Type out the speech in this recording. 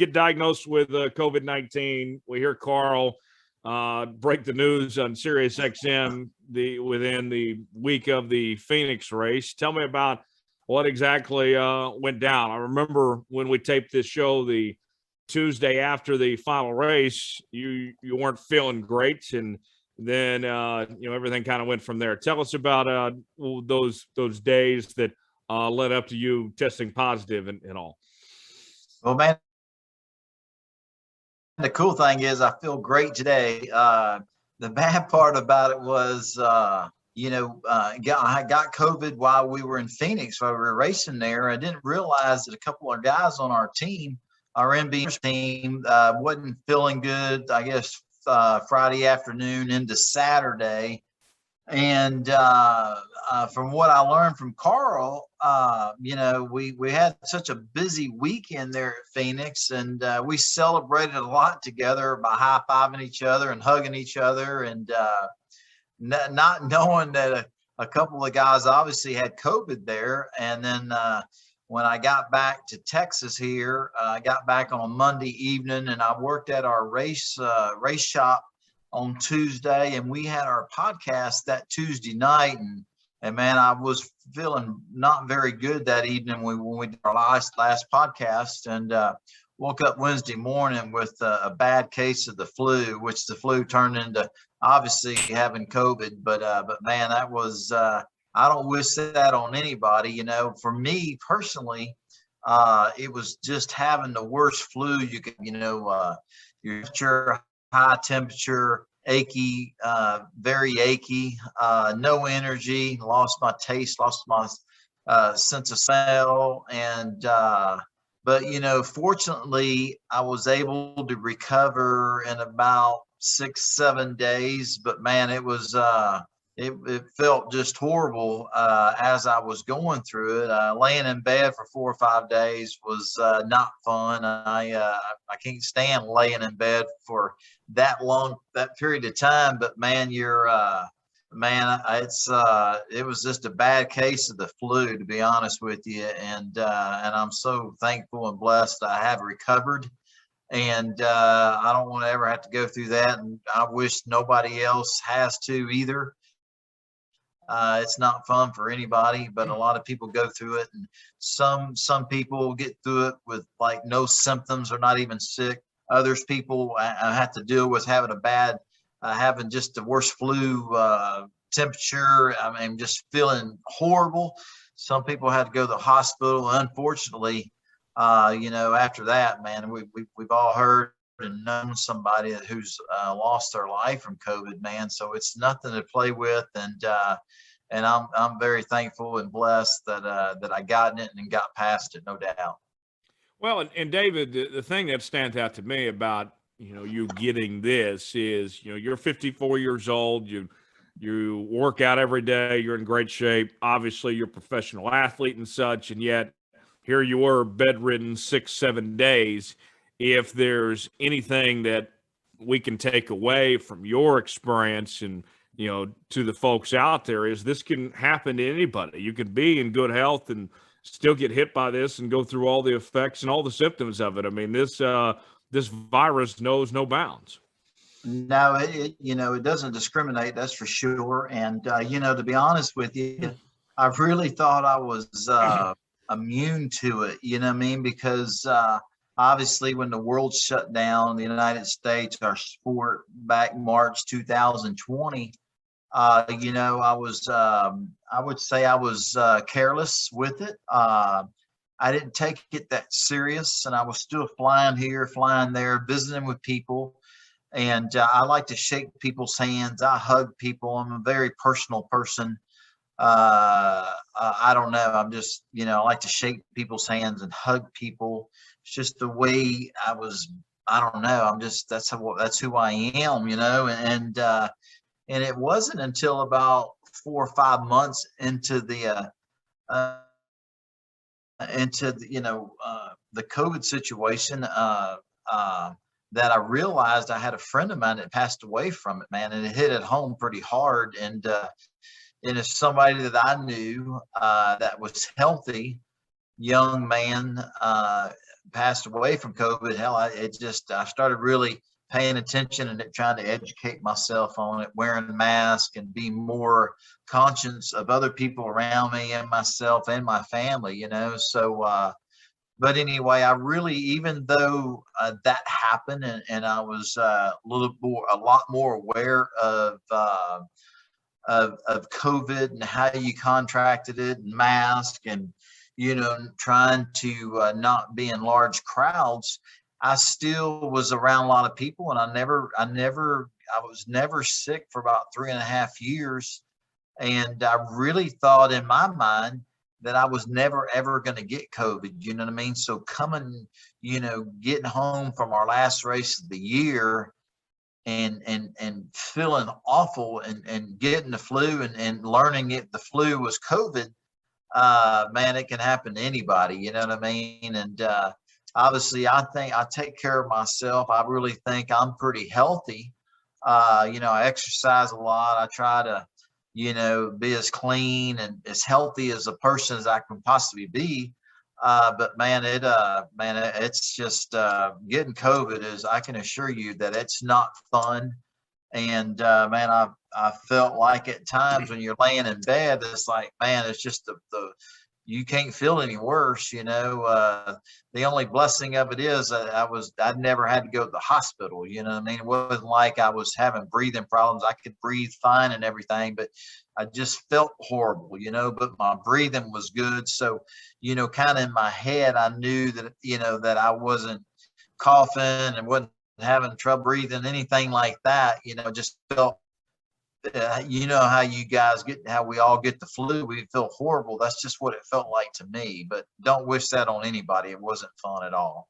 get diagnosed with COVID-19. We hear Carl break the news on Sirius XM within the week of the Phoenix race. Tell me about what exactly went down. I remember when we taped this show the Tuesday after the final race, you weren't feeling great, and then everything kind of went from there. Tell us about those days that led up to you testing positive and all. Well, man, the cool thing is I feel great today. The bad part about it was, I got COVID while we were in Phoenix, while we were racing there. I didn't realize that a couple of guys on our team, our MB team, wasn't feeling good, I guess, Friday afternoon into Saturday. And from what I learned from Carl, we had such a busy weekend there at Phoenix, and we celebrated a lot together by high-fiving each other and hugging each other, and not knowing that a couple of guys obviously had COVID there. And then when I got back to Texas here, I got back on a Monday evening, and I worked at our race shop on Tuesday, and we had our podcast that Tuesday night, and man, I was feeling not very good that evening when we did our last podcast, and woke up Wednesday morning with a bad case of the flu, which the flu turned into obviously having COVID. But man, that was I don't wish that on anybody. For me personally, it was just having the worst flu you could. Your high temperature, achy, very achy, no energy, lost my taste, lost my sense of smell. And, but, fortunately, I was able to recover in about 6-7 days. But man, it was, it felt just horrible as I was going through it. Laying in bed for 4 or 5 days was not fun. I can't stand laying in bed for that period of time. But man, it was just a bad case of the flu, to be honest with you. And I'm so thankful and blessed I have recovered. And I don't want to ever have to go through that. And I wish nobody else has to either. It's not fun for anybody, but a lot of people go through it, and some people get through it with like no symptoms or not even sick. Others people have to deal with having just the worst flu, temperature. I mean, just feeling horrible. Some people had to go to the hospital. Unfortunately, after that, man, we've all heard and known somebody who's lost their life from COVID, man. So it's nothing to play with, and I'm very thankful and blessed that I got in it and got past it, no doubt. Well, and David, the thing that stands out to me about you getting this is you're 54 years old, you work out every day, you're in great shape. Obviously, you're a professional athlete and such, and yet here you were bedridden 6-7 days. If there's anything that we can take away from your experience and to the folks out there, is this can happen to anybody. You can be in good health and still get hit by this and go through all the effects and all the symptoms of it. I mean, this virus knows no bounds. No, it doesn't discriminate, that's for sure. And to be honest with you, I really thought I was immune to it. You know what I mean? Because obviously, when the world shut down in the United States, our sport back March 2020, I would say I was careless with it. I didn't take it that serious, and I was still flying here, flying there, visiting with people. And I like to shake people's hands. I hug people. I'm a very personal person. I don't know. I'm just, I like to shake people's hands and hug people. It's just the way I was. I don't know. that's who I am, and it wasn't until about 4 or 5 months into the COVID situation that I realized I had a friend of mine that passed away from it, man, and it hit at home pretty hard. And it's somebody that I knew that was healthy, young man, passed away from COVID, hell, I started really paying attention and trying to educate myself on it, wearing masks and being more conscious of other people around me and myself and my family, you know. So, but anyway, I really, even though that happened, and I was a lot more aware of COVID and how you contracted it, and mask, and you know, trying to not be in large crowds, I still was around a lot of people, and I was never sick for about 3.5 years. And I really thought in my mind that I was never ever going to get COVID. You know what I mean? So coming, you know, getting home from our last race of the year and feeling awful and getting the flu and learning the flu was COVID, man, it can happen to anybody, you know what I mean? And obviously I think I take care of myself. I really think I'm pretty healthy. You know, I exercise a lot. I try to, you know, be as clean and as healthy as a person as I can possibly be. But man, it's just getting COVID is, I can assure you that it's not fun. And man, I felt like at times when you're laying in bed, it's like, man, it's just the you can't feel any worse, you know. The only blessing of it is I'd never had to go to the hospital, you know what I mean? It wasn't like I was having breathing problems. I could breathe fine and everything, but I just felt horrible, you know, but my breathing was good. So, you know, kind of in my head, I knew that, you know, that I wasn't coughing and wasn't having trouble breathing, anything like that, you know, just felt, you know how you guys get, how we all get the flu, we feel horrible. That's just what it felt like to me, but don't wish that on anybody. It wasn't fun at all.